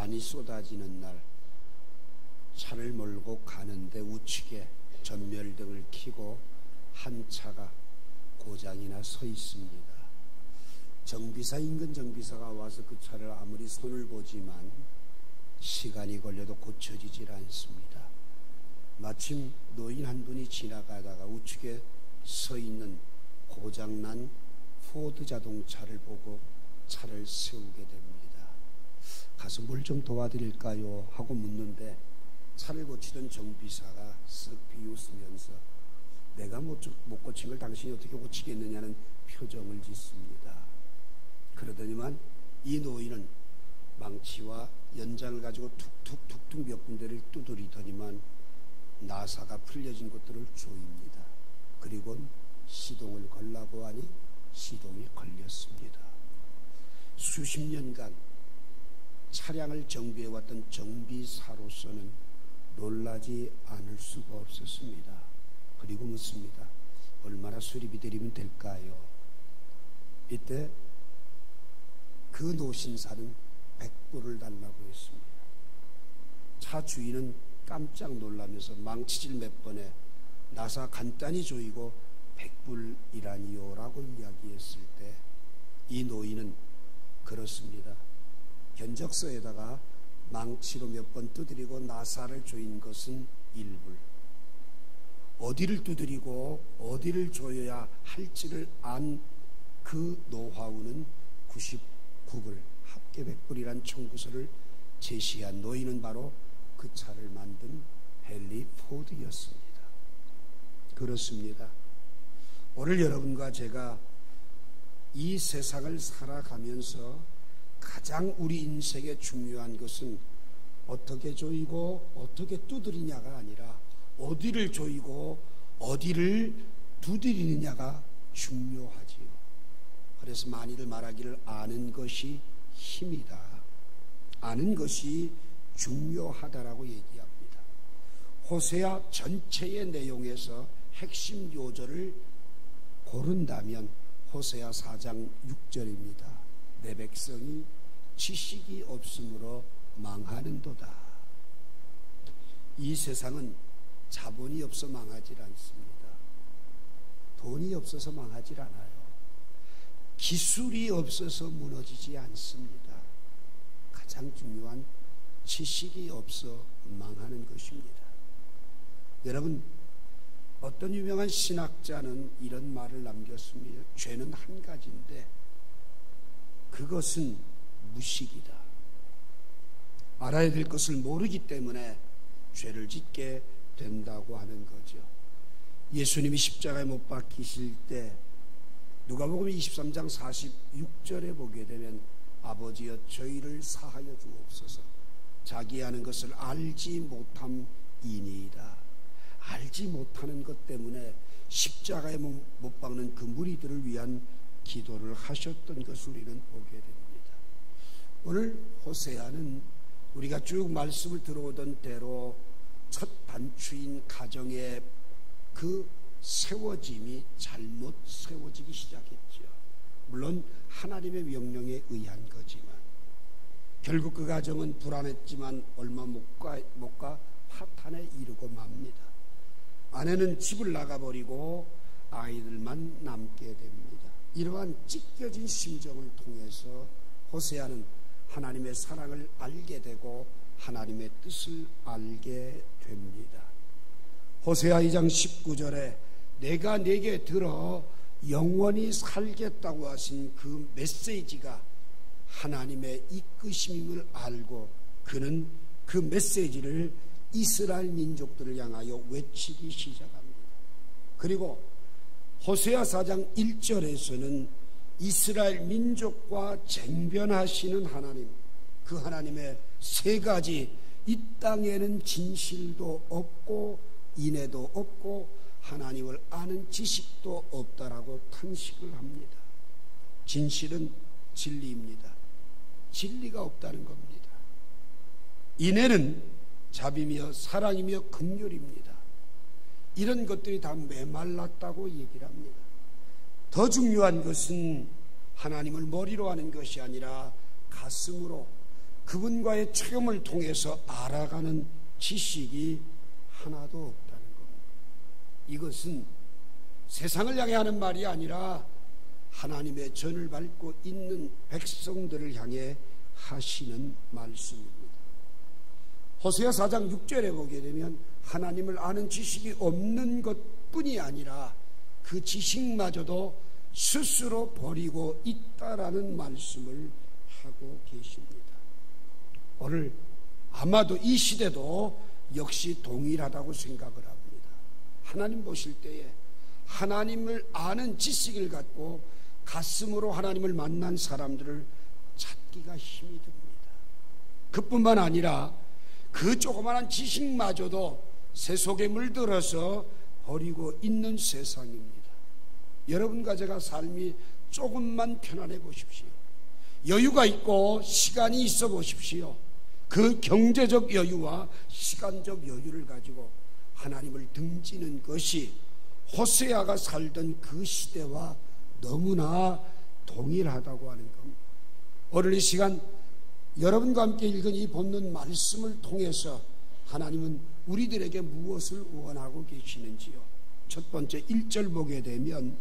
많이 쏟아지는 날 차를 몰고 가는데 우측에 전멸등을 켜고 한 차가 고장이나 서 있습니다. 정비사, 인근 정비사가 와서 그 차를 아무리 손을 보지만 시간이 걸려도 고쳐지질 않습니다. 마침 노인 한 분이 지나가다가 우측에 서 있는 고장난 포드 자동차를 보고 차를 세우게 됩니다. 가서 뭘 좀 도와드릴까요? 하고 묻는데 차를 고치던 정비사가 쓱 비웃으면서 내가 못 고친 걸 당신이 어떻게 고치겠느냐는 표정을 짓습니다. 그러더니만 이 노인은 망치와 연장을 가지고 툭툭툭툭 몇 군데를 두드리더니만 나사가 풀려진 것들을 조입니다. 그리고 시동을 걸라고 하니 시동이 걸렸습니다. 수십 년간 차량을 정비해왔던 정비사로서는 놀라지 않을 수가 없었습니다. 그리고 묻습니다. 얼마나 수리비 드리면 될까요? 이때 그 노신사는 100불을 달라고 했습니다. 차 주인은 깜짝 놀라면서 망치질 몇 번에 나사 간단히 조이고 100불이라니요 라고 이야기했을 때 이 노인은 그렇습니다. 견적서에다가 망치로 몇 번 두드리고 나사를 조인 것은 1불, 어디를 두드리고 어디를 조여야 할지를 안 그 노하우는 99불, 합계 100불이란 청구서를 제시한 노인은 바로 그 차를 만든 헨리 포드였습니다. 그렇습니다. 오늘 여러분과 제가 이 세상을 살아가면서 가장 우리 인생에 중요한 것은 어떻게 조이고 어떻게 두드리냐가 아니라 어디를 조이고 어디를 두드리느냐가 중요하지요. 그래서 많이들 말하기를 아는 것이 힘이다, 아는 것이 중요하다라고 얘기합니다. 호세아 전체의 내용에서 핵심 요절을 고른다면 호세아 4장 6절입니다. 내 백성이 지식이 없으므로 망하는도다. 이 세상은 자본이 없어 망하질 않습니다. 돈이 없어서 망하질 않아요. 기술이 없어서 무너지지 않습니다. 가장 중요한 지식이 없어 망하는 것입니다. 여러분, 어떤 유명한 신학자는 이런 말을 남겼습니다. 죄는 한 가지인데 그것은 무식이다. 알아야 될 것을 모르기 때문에 죄를 짓게 된다고 하는 거죠. 예수님이 십자가에 못 박히실 때 누가복음 23장 46절에 보게 되면 아버지여 저희를 사하여 주옵소서, 자기 아는 것을 알지 못함이니이다. 알지 못하는 것 때문에 십자가에 못 박는 그 무리들을 위한 기도를 하셨던 것을 우리는 보게 됩니다. 오늘 호세아는 우리가 쭉 말씀을 들어오던 대로 첫 단추인 가정의 그 세워짐이 잘못 세워지기 시작했죠. 물론 하나님의 명령에 의한 거지만 결국 그 가정은 불안했지만 얼마 못 가 파탄에 이르고 맙니다. 아내는 집을 나가버리고 아이들만 남게 됩니다. 이러한 찢겨진 심정을 통해서 호세아는 하나님의 사랑을 알게 되고 하나님의 뜻을 알게 됩니다. 호세아 2장 19절에 내가 네게 들어 영원히 살겠다고 하신 그 메시지가 하나님의 이끄심임을 알고 그는 그 메시지를 이스라엘 민족들을 향하여 외치기 시작합니다. 그리고 호세아 4장 1절에서는 이스라엘 민족과 쟁변하시는 하나님, 그 하나님의 세 가지, 이 땅에는 진실도 없고 인애도 없고 하나님을 아는 지식도 없다라고 탄식을 합니다. 진실은 진리입니다. 진리가 없다는 겁니다. 인애는 자비며 사랑이며 긍휼입니다. 이런 것들이 다 메말랐다고 얘기를 합니다. 더 중요한 것은 하나님을 머리로 하는 것이 아니라 가슴으로, 그분과의 체험을 통해서 알아가는 지식이 하나도 없다는 겁니다. 이것은 세상을 향해 하는 말이 아니라 하나님의 전을 밟고 있는 백성들을 향해 하시는 말씀입니다. 호세아 4장 6절에 보게 되면 하나님을 아는 지식이 없는 것뿐이 아니라 그 지식마저도 스스로 버리고 있다라는 말씀을 하고 계십니다. 오늘 아마도 이 시대도 역시 동일하다고 생각을 합니다. 하나님 보실 때에 하나님을 아는 지식을 갖고 가슴으로 하나님을 만난 사람들을 찾기가 힘이 듭니다. 그뿐만 아니라 그 조그마한 지식마저도 새 속에 물들어서 버리고 있는 세상입니다. 여러분과 제가 삶이 조금만 편안해 보십시오. 여유가 있고 시간이 있어 보십시오. 그 경제적 여유와 시간적 여유를 가지고 하나님을 등지는 것이 호세아가 살던 그 시대와 너무나 동일하다고 하는 겁니다. 오늘 이 시간 여러분과 함께 읽은 이 본문 말씀을 통해서 하나님은 우리들에게 무엇을 원하고 계시는지요? 첫 번째 1절 보게 되면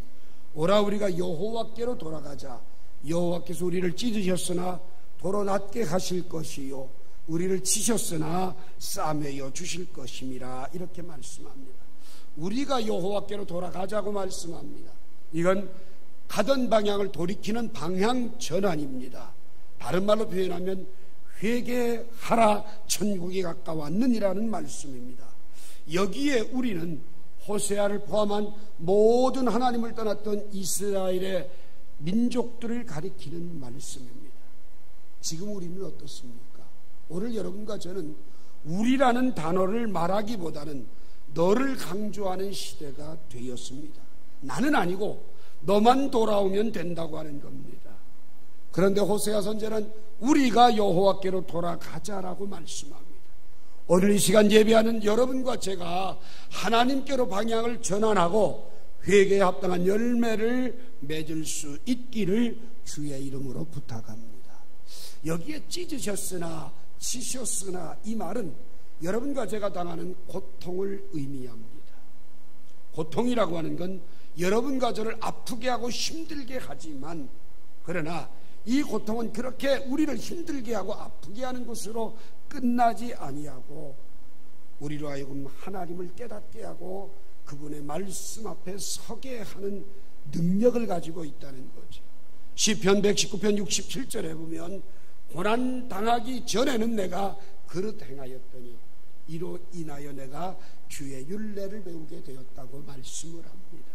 오라 우리가 여호와께로 돌아가자. 여호와께서 우리를 찢으셨으나 도로 낮게 하실 것이요 우리를 치셨으나 싸매어 주실 것임이라 이렇게 말씀합니다. 우리가 여호와께로 돌아가자고 말씀합니다. 이건 가던 방향을 돌이키는 방향 전환입니다. 다른 말로 표현하면 회개하라 천국이 가까웠느니라는 말씀입니다. 여기에 우리는 호세아를 포함한 모든 하나님을 떠났던 이스라엘의 민족들을 가리키는 말씀입니다. 지금 우리는 어떻습니까? 오늘 여러분과 저는 우리라는 단어를 말하기보다는 너를 강조하는 시대가 되었습니다. 나는 아니고 너만 돌아오면 된다고 하는 겁니다. 그런데 호세아 선지자는 우리가 여호와께로 돌아가자라고 말씀합니다. 오늘 이 시간 예배하는 여러분과 제가 하나님께로 방향을 전환하고 회개에 합당한 열매를 맺을 수 있기를 주의 이름으로 부탁합니다. 여기에 찢으셨으나 치셨으나 이 말은 여러분과 제가 당하는 고통을 의미합니다. 고통이라고 하는 건 여러분과 저를 아프게 하고 힘들게 하지만 그러나 이 고통은 그렇게 우리를 힘들게 하고 아프게 하는 것으로 끝나지 아니하고 우리로 하여금 하나님을 깨닫게 하고 그분의 말씀 앞에 서게 하는 능력을 가지고 있다는 거죠. 시편 119편 67절에 보면 고난 당하기 전에는 내가 그릇 행하였더니 이로 인하여 내가 주의 율례를 배우게 되었다고 말씀을 합니다.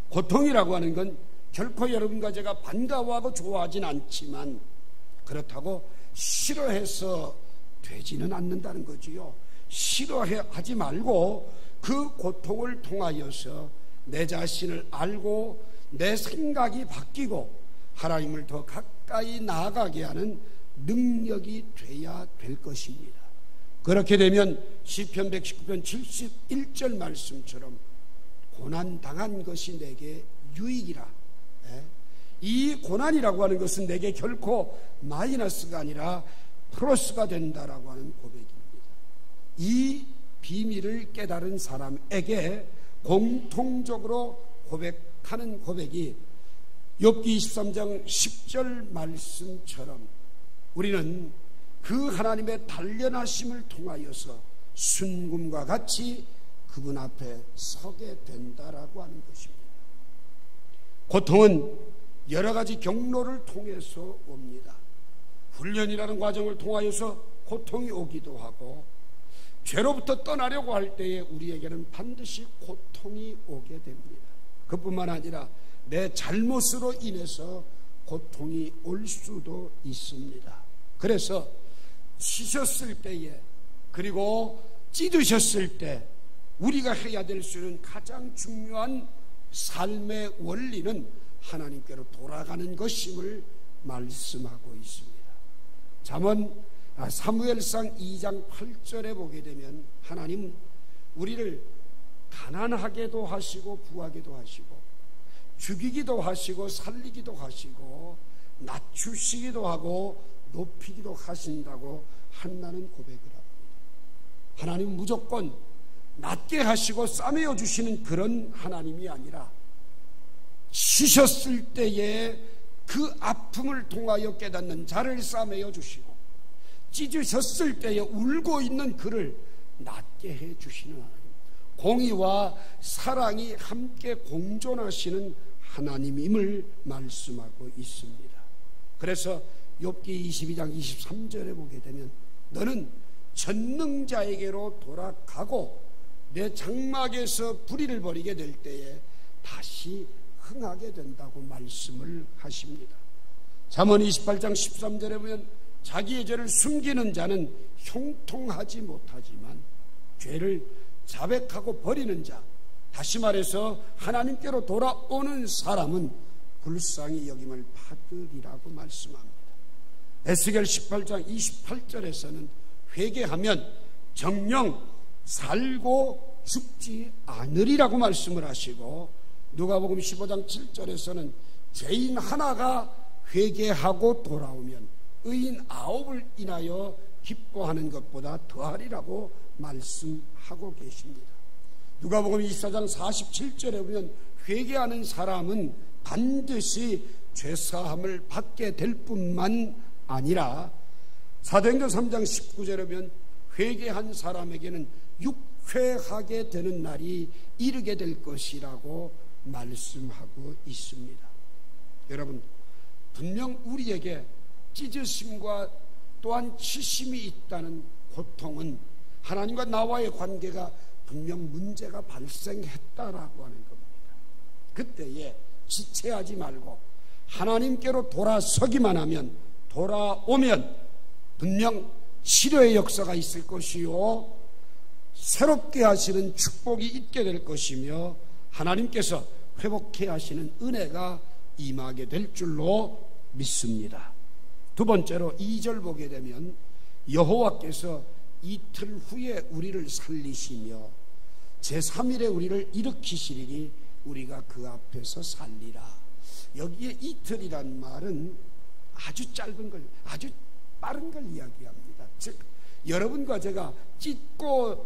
고통이라고 하는 건 결코 여러분과 제가 반가워하고 좋아하진 않지만 그렇다고 싫어해서 되지는 않는다는 거지요. 싫어하지 말고 그 고통을 통하여서 내 자신을 알고 내 생각이 바뀌고 하나님을 더 가까이 나아가게 하는 능력이 돼야 될 것입니다. 그렇게 되면 시편 119편 71절 말씀처럼 고난당한 것이 내게 유익이라. 이 고난이라고 하는 것은 내게 결코 마이너스가 아니라 플러스가 된다라고 하는 고백입니다. 이 비밀을 깨달은 사람에게 공통적으로 고백하는 고백이 욥기 23장 10절 말씀처럼 우리는 그 하나님의 단련하심을 통하여서 순금과 같이 그분 앞에 서게 된다라고 하는 것입니다. 고통은 여러 가지 경로를 통해서 옵니다. 훈련이라는 과정을 통하여서 고통이 오기도 하고 죄로부터 떠나려고 할 때에 우리에게는 반드시 고통이 오게 됩니다. 그뿐만 아니라 내 잘못으로 인해서 고통이 올 수도 있습니다. 그래서 치셨을 때에 그리고 찢으셨을 때 우리가 해야 될 수 있는 가장 중요한 삶의 원리는 하나님께로 돌아가는 것임을 말씀하고 있습니다. 사무엘상 2장 8절에 보게 되면 하나님은 우리를 가난하게도 하시고 부하게도 하시고 죽이기도 하시고 살리기도 하시고 낮추시기도 하고 높이기도 하신다고 한나는 고백을 합니다. 하나님은 무조건 낮게 하시고 싸매어 주시는 그런 하나님이 아니라 치셨을 때에 그 아픔을 통하여 깨닫는 자를 싸매어 주시고 찢으셨을 때에 울고 있는 그를 낫게 해 주시는 하나님, 공의와 사랑이 함께 공존하시는 하나님임을 말씀하고 있습니다. 그래서 욥기 22장 23절에 보게 되면 너는 전능자에게로 돌아가고 내 장막에서 불의를 벌이게 될 때에 다시 흥하게 된다고 말씀을 하십니다. 잠언 28장 13절에 보면 자기의 죄를 숨기는 자는 형통하지 못하지만 죄를 자백하고 버리는 자, 다시 말해서 하나님께로 돌아오는 사람은 불쌍히 여김을 받으리라고 말씀합니다. 에스겔 18장 28절에서는 회개하면 정녕 살고 죽지 않으리라고 말씀을 하시고, 누가복음 15장 7절에서는 죄인 하나가 회개하고 돌아오면 의인 9을 인하여 기뻐하는 것보다 더하리라고 말씀하고 계십니다. 누가복음 24장 47절에 보면 회개하는 사람은 반드시 죄사함을 받게 될 뿐만 아니라 사도행전 3장 19절에 보면 회개한 사람에게는 육회하게 되는 날이 이르게 될 것이라고 말씀하고 있습니다. 여러분, 분명 우리에게 찢으심과 또한 치심이 있다는 고통은 하나님과 나와의 관계가 분명 문제가 발생했다라고 하는 겁니다. 그때에 지체하지 말고 하나님께로 돌아서기만 하면, 돌아오면 분명 치료의 역사가 있을 것이요 새롭게 하시는 축복이 있게 될 것이며 하나님께서 회복해 하시는 은혜가 임하게 될 줄로 믿습니다. 두 번째로 2절 보게 되면 여호와께서 이틀 후에 우리를 살리시며 제3일에 우리를 일으키시리니 우리가 그 앞에서 살리라. 여기에 이틀이란 말은 아주 짧은 걸, 아주 빠른 걸 이야기합니다. 즉 여러분과 제가 찢고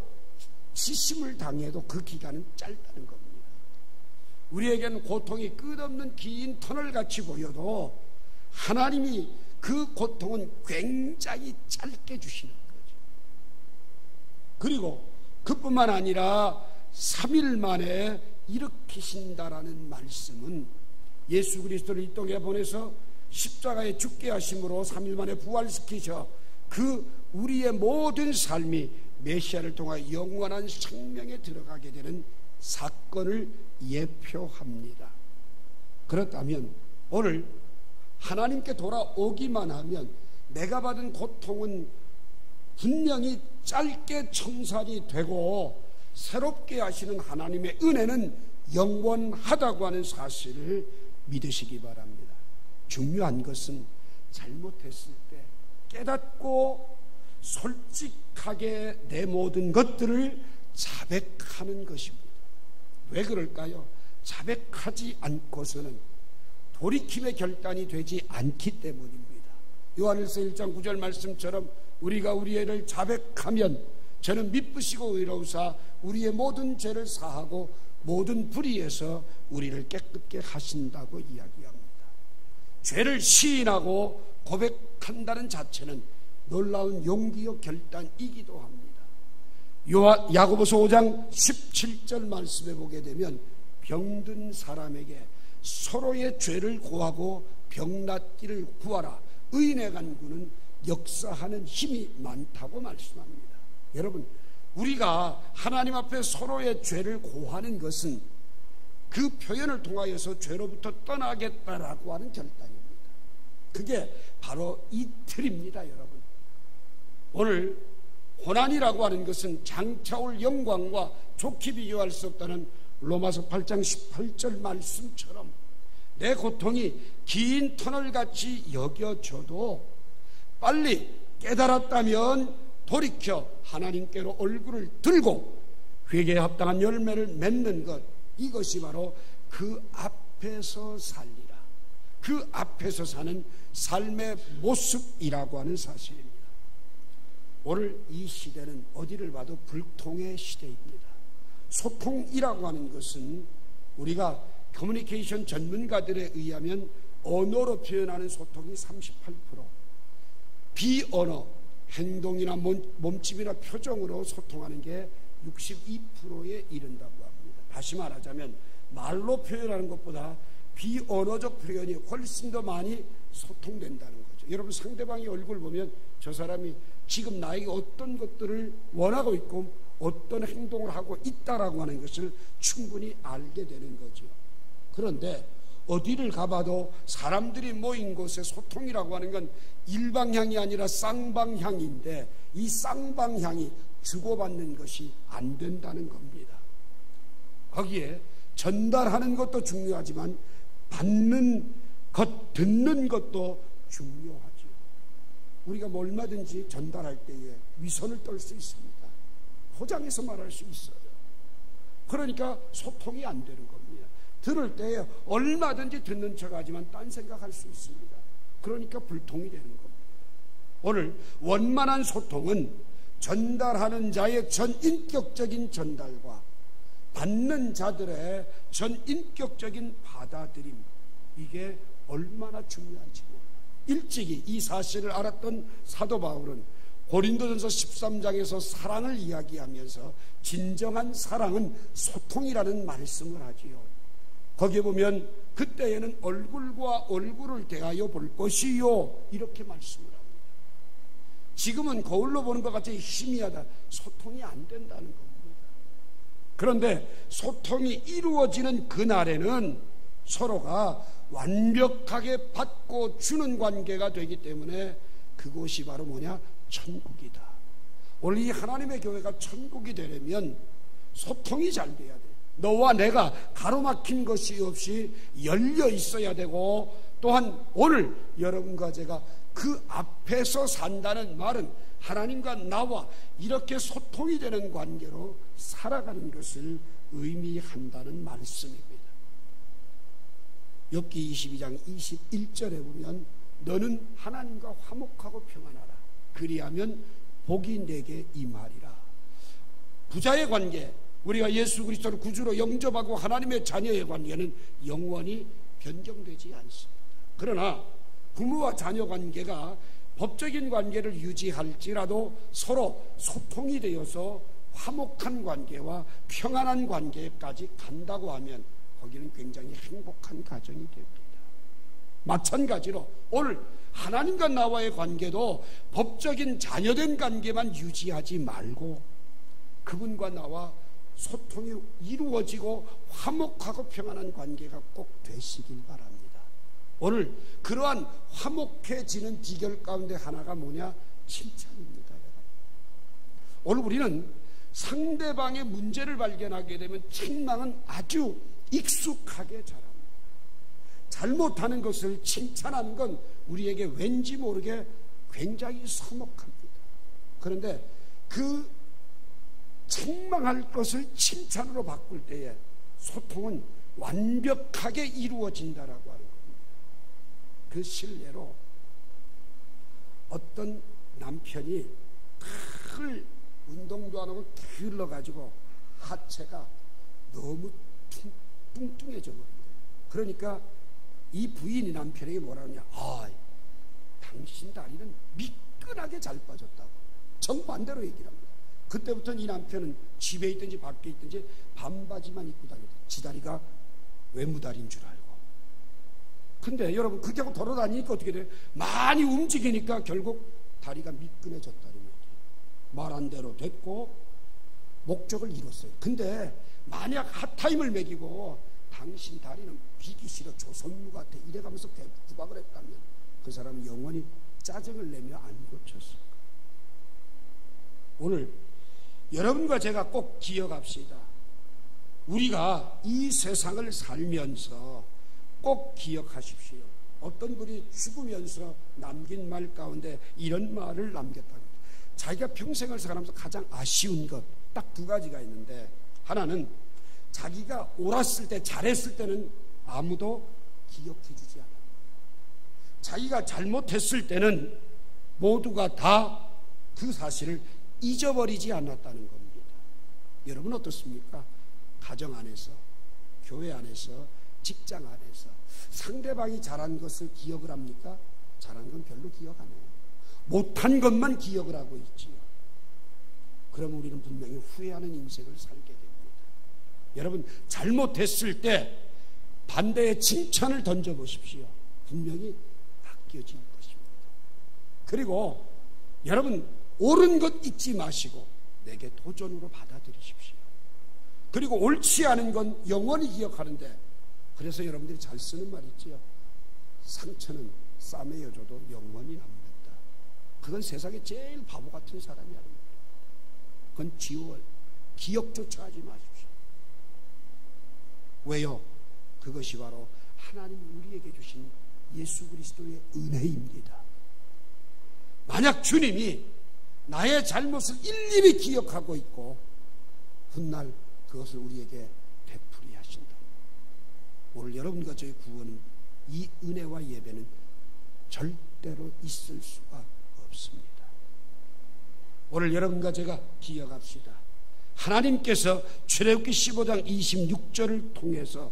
치심을 당해도 그 기간은 짧다는 겁니다. 우리에게는 고통이 끝없는 긴 터널같이 보여도 하나님이 그 고통은 굉장히 짧게 주시는 거죠. 그리고 그뿐만 아니라 3일 만에 일으키신다라는 말씀은 예수 그리스도를 이 땅에 보내서 십자가에 죽게 하심으로 3일 만에 부활시키셔 그 우리의 모든 삶이 메시아를 통하여 영원한 생명에 들어가게 되는 사건을 예표합니다. 그렇다면 오늘 하나님께 돌아오기만 하면 내가 받은 고통은 분명히 짧게 청산이 되고 새롭게 하시는 하나님의 은혜는 영원하다고 하는 사실을 믿으시기 바랍니다. 중요한 것은 잘못했을 때 깨닫고 솔직하게 내 모든 것들을 자백하는 것입니다. 왜 그럴까요? 자백하지 않고서는 돌이킴의 결단이 되지 않기 때문입니다. 요한일서 1장 9절 말씀처럼 우리가 우리의 죄를 자백하면 저는 미쁘시고 의로우사 우리의 모든 죄를 사하고 모든 불의에서 우리를 깨끗게 하신다고 이야기합니다. 죄를 시인하고 고백한다는 자체는 놀라운 용기요 결단이기도 합니다. 야고보서 5장 17절 말씀에 보게 되면 병든 사람에게 서로의 죄를 고하고 병낫기를 구하라. 의인의 간구는 역사하는 힘이 많다고 말씀합니다. 여러분, 우리가 하나님 앞에 서로의 죄를 고하는 것은 그 표현을 통하여서 죄로부터 떠나겠다라고 하는 결단입니다. 그게 바로 이틀입니다. 여러분, 오늘 고난이라고 하는 것은 장차올 영광과 좋게 비교할 수 없다는 로마서 8장 18절 말씀처럼 내 고통이 긴 터널같이 여겨져도 빨리 깨달았다면 돌이켜 하나님께로 얼굴을 들고 회개에 합당한 열매를 맺는 것, 이것이 바로 그 앞에서 살리라, 그 앞에서 사는 삶의 모습이라고 하는 사실입니다. 오늘 이 시대는 어디를 봐도 불통의 시대입니다. 소통이라고 하는 것은 우리가 커뮤니케이션 전문가들에 의하면 언어로 표현하는 소통이 38%, 비언어, 행동이나 몸집이나 표정으로 소통하는 게 62%에 이른다고 합니다. 다시 말하자면 말로 표현하는 것보다 비언어적 표현이 훨씬 더 많이 소통된다는 거죠. 여러분, 상대방의 얼굴 보면 저 사람이 지금 나에게 어떤 것들을 원하고 있고 어떤 행동을 하고 있다라고 하는 것을 충분히 알게 되는 거죠. 그런데 어디를 가봐도 사람들이 모인 곳에 소통이라고 하는 건 일방향이 아니라 쌍방향인데, 이 쌍방향이 주고받는 것이 안 된다는 겁니다. 거기에 전달하는 것도 중요하지만 받는 것, 듣는 것도 중요하죠. 우리가 뭐 얼마든지 전달할 때에 위선을 떨 수 있습니다. 포장해서 말할 수 있어요. 그러니까 소통이 안 되는 겁니다. 들을 때에 얼마든지 듣는 척하지만 딴 생각할 수 있습니다. 그러니까 불통이 되는 겁니다. 오늘 원만한 소통은 전달하는 자의 전인격적인 전달과 받는 자들의 전인격적인 받아들임, 이게 얼마나 중요한지 몰라요. 일찍이 이 사실을 알았던 사도 바울은 고린도전서 13장에서 사랑을 이야기하면서 진정한 사랑은 소통이라는 말씀을 하지요. 거기에 보면 그때에는 얼굴과 얼굴을 대하여 볼 것이요, 이렇게 말씀을 합니다. 지금은 거울로 보는 것 같이 희미하다, 소통이 안 된다는 겁니다. 그런데 소통이 이루어지는 그날에는 서로가 완벽하게 받고 주는 관계가 되기 때문에 그곳이 바로 뭐냐? 천국이다. 원래 이 하나님의 교회가 천국이 되려면 소통이 잘 돼야 돼. 너와 내가 가로막힌 것이 없이 열려 있어야 되고, 또한 오늘 여러분과 제가 그 앞에서 산다는 말은 하나님과 나와 이렇게 소통이 되는 관계로 살아가는 것을 의미한다는 말씀입니다. 욥기 22장 21절에 보면 너는 하나님과 화목하고 평안하라. 그리하면 복이 내게 임하리라. 부자의 관계, 우리가 예수 그리스도를 구주로 영접하고 하나님의 자녀의 관계는 영원히 변경되지 않습니다. 그러나 부모와 자녀 관계가 법적인 관계를 유지할지라도 서로 소통이 되어서 화목한 관계와 평안한 관계까지 간다고 하면 거기는 굉장히 행복한 가정이 됩니다. 마찬가지로 오늘 하나님과 나와의 관계도 법적인 자녀된 관계만 유지하지 말고 그분과 나와 소통이 이루어지고 화목하고 평안한 관계가 꼭 되시길 바랍니다. 오늘 그러한 화목해지는 비결 가운데 하나가 뭐냐? 칭찬입니다. 오늘 우리는 상대방의 문제를 발견하게 되면 책망은 아주 익숙하게 잘합니다. 잘못하는 것을 칭찬하는 건 우리에게 왠지 모르게 굉장히 서먹합니다. 그런데 그 책망할 것을 칭찬으로 바꿀 때에 소통은 완벽하게 이루어진다라고 하는 겁니다. 그 실례로 어떤 남편이 털 운동도 안 하고 길러가지고 하체가 너무 뚱뚱해져 버립니다. 그러니까 이 부인이 남편에게 뭐라 하냐? 당신 다리는 미끈하게 잘 빠졌다고. 정반대로 얘기를 합니다. 그때부터는 이 남편은 집에 있든지 밖에 있든지 반바지만 입고 다니다. 지 다리가 외무다리인 줄 알고. 근데 여러분, 그렇게 하고 돌아다니니까 어떻게 돼요? 많이 움직이니까 결국 다리가 미끈해졌다는 얘기. 말한 대로 됐고 목적을 이뤘어요. 근데 만약 핫타임을 먹이고 당신 다리는 비기 싫어 조선무 같아 이래가면서 구박을 했다면 그 사람은 영원히 짜증을 내며 안 고쳤을 거예요. 오늘 여러분과 제가 꼭 기억합시다. 우리가 이 세상을 살면서 꼭 기억하십시오. 어떤 분이 죽으면서 남긴 말 가운데 이런 말을 남겼다는 거예요. 자기가 평생을 살아가면서 가장 아쉬운 것 딱 두 가지가 있는데, 하나는 자기가 옳았을 때 잘했을 때는 아무도 기억해 주지 않아요. 자기가 잘못했을 때는 모두가 다 그 사실을 잊어버리지 않았다는 겁니다. 여러분 어떻습니까? 가정 안에서, 교회 안에서, 직장 안에서 상대방이 잘한 것을 기억을 합니까? 잘한 건 별로 기억 안 해요. 못한 것만 기억을 하고 있지요. 그럼 우리는 분명히 후회하는 인생을 살게 됩니다. 여러분, 잘못했을 때 반대의 칭찬을 던져보십시오. 분명히 바뀌어질 것입니다. 그리고 여러분, 옳은 것 잊지 마시고 내게 도전으로 받아들이십시오. 그리고 옳지 않은 건 영원히 기억하는데, 그래서 여러분들이 잘 쓰는 말 있지요. 상처는 싸매어줘도 영원히 남는다. 그건 세상에 제일 바보 같은 사람이 하는 거예요. 그건 지워, 기억조차 하지 마십시오. 왜요? 그것이 바로 하나님이 우리에게 주신 예수 그리스도의 은혜입니다. 만약 주님이 나의 잘못을 일일이 기억하고 있고 훗날 그것을 우리에게 되풀이 하신다. 오늘 여러분과 저의 구원은, 이 은혜와 예배는 절대로 있을 수가 없습니다. 오늘 여러분과 제가 기억합시다. 하나님께서 출애굽기 15장 26절을 통해서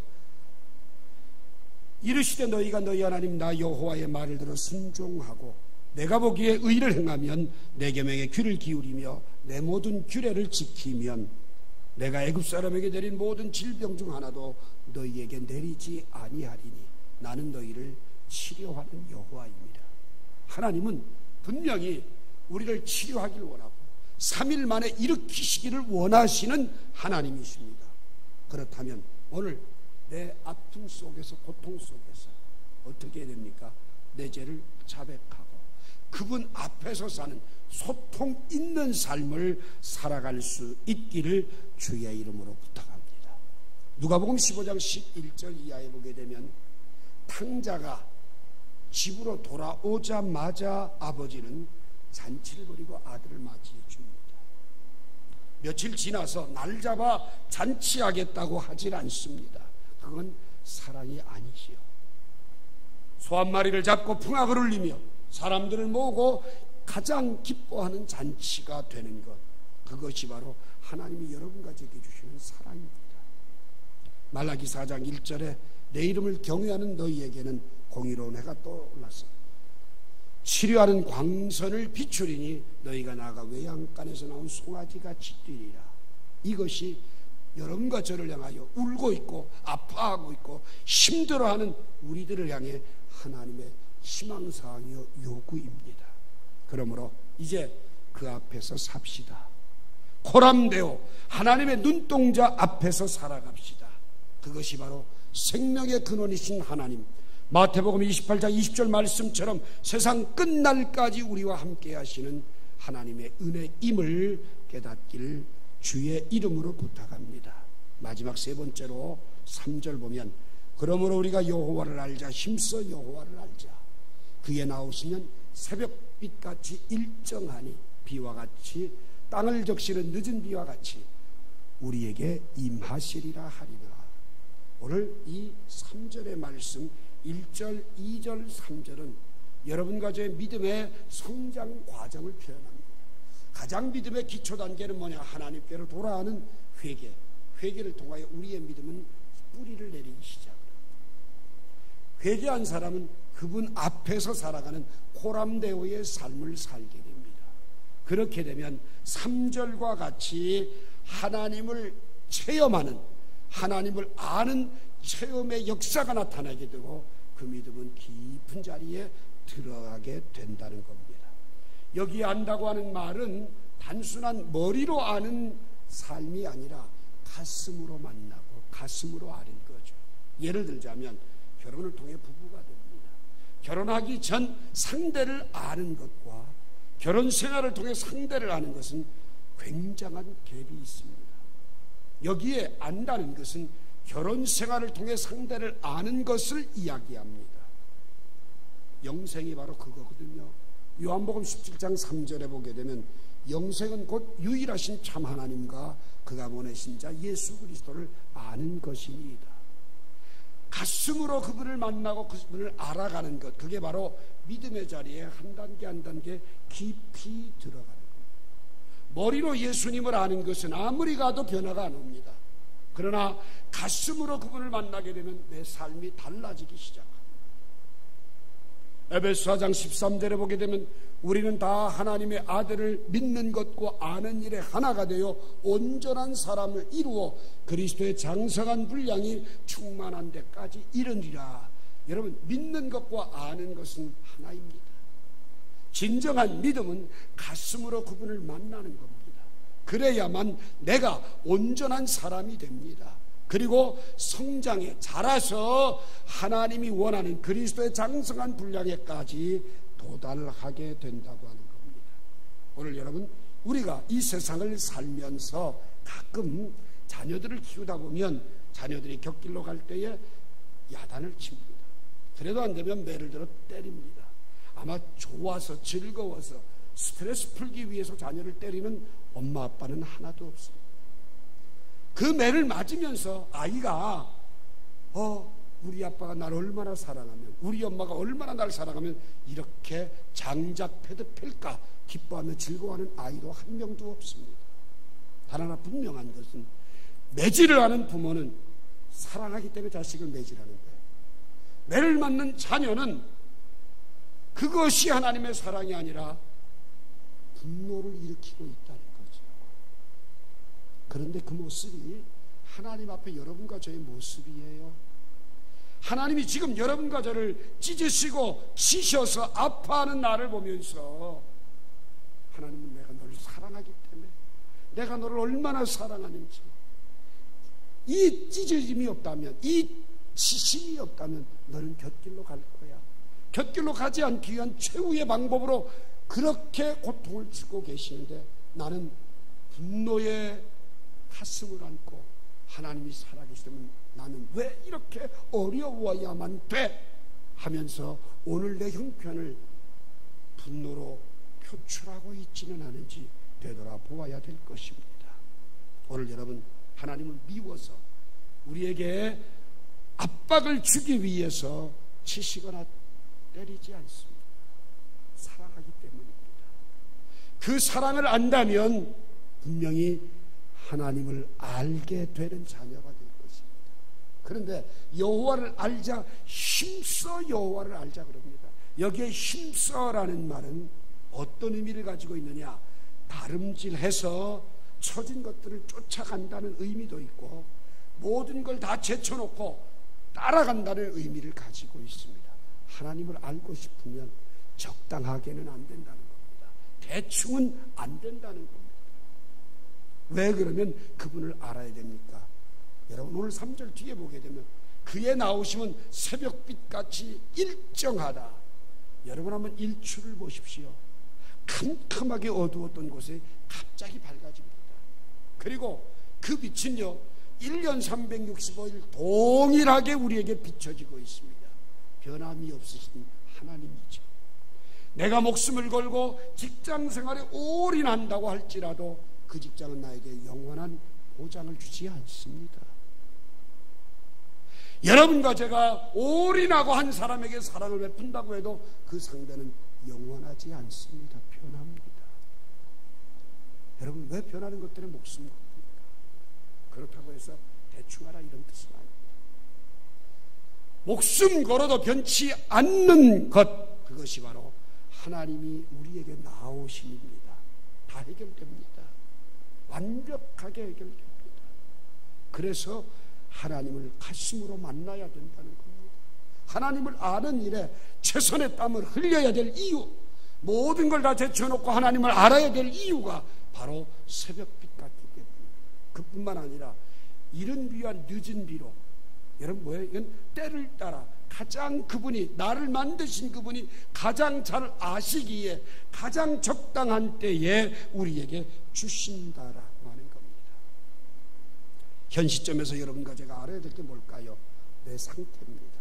이르시되 너희가 너희 하나님 나 여호와의 말을 들어 순종하고 내가 보기에 의를 행하면 내 계명에 귀를 기울이며 내 모든 규례를 지키면 내가 애굽 사람에게 내린 모든 질병 중 하나도 너희에게 내리지 아니하리니 나는 너희를 치료하는 여호와입니다. 하나님은 분명히 우리를 치료하기를 원하고 3일 만에 일으키시기를 원하시는 하나님이십니다. 그렇다면 오늘 내 아픔 속에서, 고통 속에서 어떻게 해야 됩니까? 내 죄를 자백하고 그분 앞에서 사는 소통 있는 삶을 살아갈 수 있기를 주의 이름으로 부탁합니다. 누가복음 15장 11절 이하에 보게 되면 탕자가 집으로 돌아오자마자 아버지는 잔치를 벌이고 아들을 맞이해 줍니다. 며칠 지나서 날 잡아 잔치하겠다고 하질 않습니다. 그건 사랑이 아니지요. 소 한 마리를 잡고 풍악을 울리며 사람들을 모으고 가장 기뻐하는 잔치가 되는 것, 그것이 바로 하나님이 여러분과 제게 주시는 사랑입니다. 말라기 4장 1절에 내 이름을 경외하는 너희에게는 공의로운 해가 떠올라서 치료하는 광선을 비추리니 너희가 나아가 외양간에서 나온 송아지같이 뛰리라. 이것이 여러분과 저를 향하여 울고 있고 아파하고 있고 힘들어하는 우리들을 향해 하나님의 희망사항이요 요구입니다. 그러므로 이제 그 앞에서 삽시다. 코람데오 하나님의 눈동자 앞에서 살아갑시다. 그것이 바로 생명의 근원이신 하나님, 마태복음 28장 20절 말씀처럼 세상 끝날까지 우리와 함께 하시는 하나님의 은혜임을 깨닫기를 주의 이름으로 부탁합니다. 마지막 세 번째로 3절 보면 그러므로 우리가 여호와를 알자, 힘써 여호와를 알자. 그에 나오시면 새벽빛같이 일정하니 비와 같이 땅을 적시는 늦은 비와 같이 우리에게 임하시리라 하리라. 오늘 이 3절의 말씀 1절, 2절, 3절은 여러분과 저의 믿음의 성장 과정을 표현합니다. 가장 믿음의 기초 단계는 뭐냐? 하나님께로 돌아가는 회개. 회개를 통하여 우리의 믿음은 뿌리를 내리기 시작합니다. 회개한 사람은 그분 앞에서 살아가는 코람데오의 삶을 살게 됩니다. 그렇게 되면 3절과 같이 하나님을 체험하는, 하나님을 아는 체험의 역사가 나타나게 되고 그 믿음은 깊은 자리에 들어가게 된다는 겁니다. 여기 안다고 하는 말은 단순한 머리로 아는 삶이 아니라 가슴으로 만나고 가슴으로 아는 거죠. 예를 들자면 결혼을 통해 부부가 됩니다. 결혼하기 전 상대를 아는 것과 결혼 생활을 통해 상대를 아는 것은 굉장한 갭이 있습니다. 여기에 안다는 것은 결혼 생활을 통해 상대를 아는 것을 이야기합니다. 영생이 바로 그거거든요. 요한복음 17장 3절에 보게 되면 영생은 곧 유일하신 참 하나님과 그가 보내신 자 예수 그리스도를 아는 것입니다. 가슴으로 그분을 만나고 그분을 알아가는 것, 그게 바로 믿음의 자리에 한 단계 한 단계 깊이 들어가는 겁니다. 머리로 예수님을 아는 것은 아무리 가도 변화가 안 옵니다. 그러나 가슴으로 그분을 만나게 되면 내 삶이 달라지기 시작합니다. 에베소 4장 13절에 보게 되면 우리는 다 하나님의 아들을 믿는 것과 아는 일에 하나가 되어 온전한 사람을 이루어 그리스도의 장성한 분량이 충만한 데까지 이르리라. 여러분, 믿는 것과 아는 것은 하나입니다. 진정한 믿음은 가슴으로 그분을 만나는 겁니다. 그래야만 내가 온전한 사람이 됩니다. 그리고 성장해 자라서 하나님이 원하는 그리스도의 장성한 분량에까지 도달하게 된다고 하는 겁니다. 오늘 여러분, 우리가 이 세상을 살면서 가끔 자녀들을 키우다 보면 자녀들이 곁길로 갈 때에 야단을 칩니다. 그래도 안 되면 매를 들어 때립니다. 아마 좋아서 즐거워서 스트레스 풀기 위해서 자녀를 때리는 엄마 아빠는 하나도 없습니다. 그 매를 맞으면서 아이가 우리 아빠가 나를 얼마나 사랑하면, 우리 엄마가 얼마나 나를 사랑하면 이렇게 장작 패드 팰까 기뻐하며 즐거워하는 아이도 한 명도 없습니다. 단 하나 분명한 것은 매질을 하는 부모는 사랑하기 때문에 자식을 매질하는 거예요. 매를 맞는 자녀는 그것이 하나님의 사랑이 아니라 분노를 일으키고 있다는 거죠. 그런데 그 모습이 하나님 앞에 여러분과 저의 모습이에요. 하나님이 지금 여러분과 저를 찢으시고 치셔서 아파하는 나를 보면서 하나님은 내가 너를 사랑하기 때문에, 내가 너를 얼마나 사랑하는지, 이 찢어짐이 없다면, 이 치심이 없다면 너는 곁길로 갈 거야. 곁길로 가지 않기 위한 최후의 방법으로 그렇게 고통을 주고 계시는데 나는 분노의 가슴을 안고 하나님이 살아계시면 나는 왜 이렇게 어려워야만 돼? 하면서 오늘 내 형편을 분노로 표출하고 있지는 않은지 되돌아보아야 될 것입니다. 오늘 여러분, 하나님을 미워서 우리에게 압박을 주기 위해서 치시거나 때리지 않습니다. 사랑하기 때문입니다. 그 사랑을 안다면 분명히 하나님을 알게 되는 자녀가 될 것입니다. 그런데 여호와를 알자, 힘써 여호와를 알자 그럽니다. 여기에 힘써라는 말은 어떤 의미를 가지고 있느냐? 다름질해서 처진 것들을 쫓아간다는 의미도 있고 모든 걸 다 제쳐놓고 따라간다는 의미를 가지고 있습니다. 하나님을 알고 싶으면 적당하게는 안 된다는 겁니다. 대충은 안 된다는 겁니다. 왜 그러면 그분을 알아야 됩니까? 여러분, 오늘 3절 뒤에 보게 되면 그의 나오심은 새벽빛같이 일정하다. 여러분 한번 일출을 보십시오. 캄캄하게 어두웠던 곳에 갑자기 밝아집니다. 그리고 그 빛은요 1년 365일 동일하게 우리에게 비춰지고 있습니다. 변함이 없으신 하나님이죠. 내가 목숨을 걸고 직장생활에 올인한다고 할지라도 그 직장은 나에게 영원한 보장을 주지 않습니다. 여러분과 제가 올인하고 한 사람에게 사랑을 베푼다고 해도 그 상대는 영원하지 않습니다. 변합니다. 여러분, 왜 변하는 것 때문에 목숨을 겁니까? 그렇다고 해서 대충 하라 이런 뜻은 아닙니다. 목숨 걸어도 변치 않는 것, 그것이 바로 하나님이 우리에게 나오심입니다. 다 해결됩니다. 완벽하게 해결됩니다. 그래서 하나님을 가슴으로 만나야 된다는 겁니다. 하나님을 아는 일에 최선의 땀을 흘려야 될 이유, 모든 걸 다 제쳐놓고 하나님을 알아야 될 이유가 바로 새벽빛 같기 때문입니다. 그뿐만 아니라 이른 비와 늦은 비로, 여러분 뭐예요? 이건 때를 따라 가장 그분이, 나를 만드신 그분이 가장 잘 아시기에 가장 적당한 때에 우리에게 주신다라고 하는 겁니다. 현 시점에서 여러분과 제가 알아야 될 게 뭘까요? 내 상태입니다.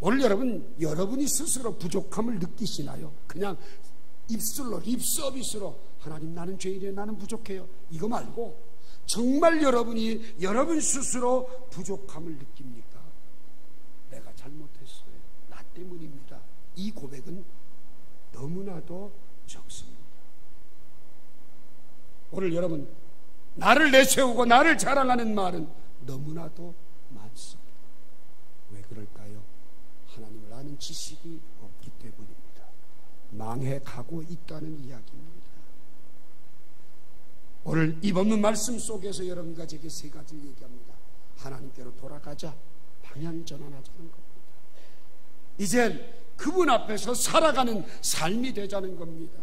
오늘 여러분이 스스로 부족함을 느끼시나요? 그냥 입술로, 립서비스로 하나님 나는 죄인이에요, 나는 부족해요, 이거 말고 정말 여러분이 여러분 스스로 부족함을 느낍니까? 내가 잘못했어요. 나 때문입니다. 이 고백은 너무나도 적습니다. 오늘 여러분, 나를 내세우고 나를 자랑하는 말은 너무나도 많습니다. 왜 그럴까요? 하나님을 아는 지식이 없기 때문입니다. 망해가고 있다는 이야기입니다. 오늘 이 본문 말씀 속에서 여러분과 제게 세 가지를 얘기합니다. 하나님께로 돌아가자. 방향 전환하자는 겁니다. 이젠 그분 앞에서 살아가는 삶이 되자는 겁니다.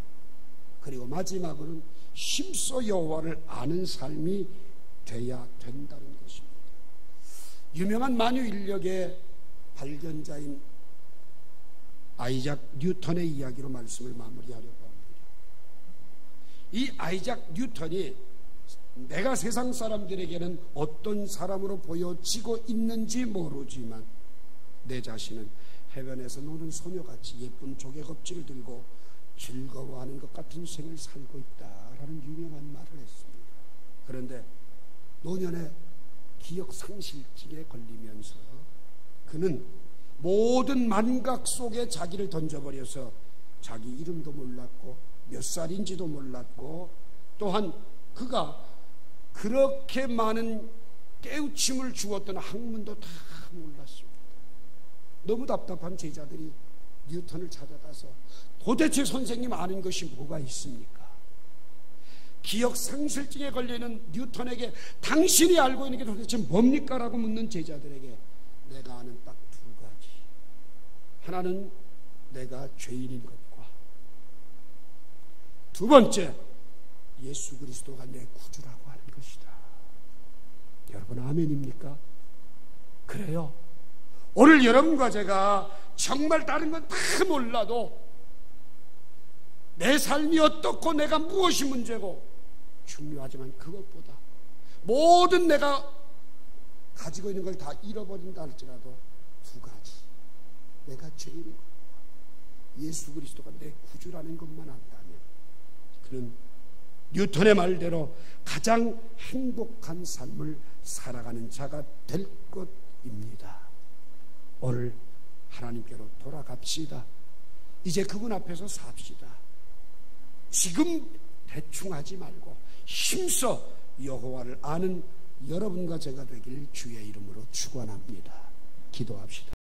그리고 마지막으로는 힘써 여호와를 아는 삶이 돼야 된다는 것입니다. 유명한 만유 인력의 발견자인 아이작 뉴턴의 이야기로 말씀을 마무리하려고 합니다. 이 아이작 뉴턴이 내가 세상 사람들에게는 어떤 사람으로 보여지고 있는지 모르지만 내 자신은 해변에서 노는 소녀같이 예쁜 조개 껍질을 들고 즐거워하는 것 같은 생을 살고 있다라는 유명한 말을 했습니다. 그런데 노년의 기억상실증에 걸리면서 그는 모든 만각 속에 자기를 던져버려서 자기 이름도 몰랐고 몇 살인지도 몰랐고 또한 그가 그렇게 많은 깨우침을 주었던 학문도 다 몰랐습니다. 너무 답답한 제자들이 뉴턴을 찾아가서 도대체 선생님 아는 것이 뭐가 있습니까? 기억상실증에 걸리는 뉴턴에게 당신이 알고 있는 게 도대체 뭡니까? 라고 묻는 제자들에게 내가 아는 딱 두 가지. 하나는 내가 죄인인 것과 두 번째 예수 그리스도가 내 구주라고 하는 것이다. 여러분 아멘입니까? 그래요. 오늘 여러분과 제가 정말 다른 건 다 몰라도 내 삶이 어떻고 내가 무엇이 문제고 중요하지만 그것보다 모든 내가 가지고 있는 걸 다 잃어버린다 할지라도 두 가지. 내가 죄인인 것과 예수 그리스도가 내 구주라는 것만 안다면 그는 뉴턴의 말대로 가장 행복한 삶을 살아가는 자가 될 것입니다. 오늘 하나님께로 돌아갑시다. 이제 그분 앞에서 삽시다. 지금 대충 하지 말고 힘써 여호와를 아는 여러분과 제가 되길 주의 이름으로 축원합니다. 기도합시다.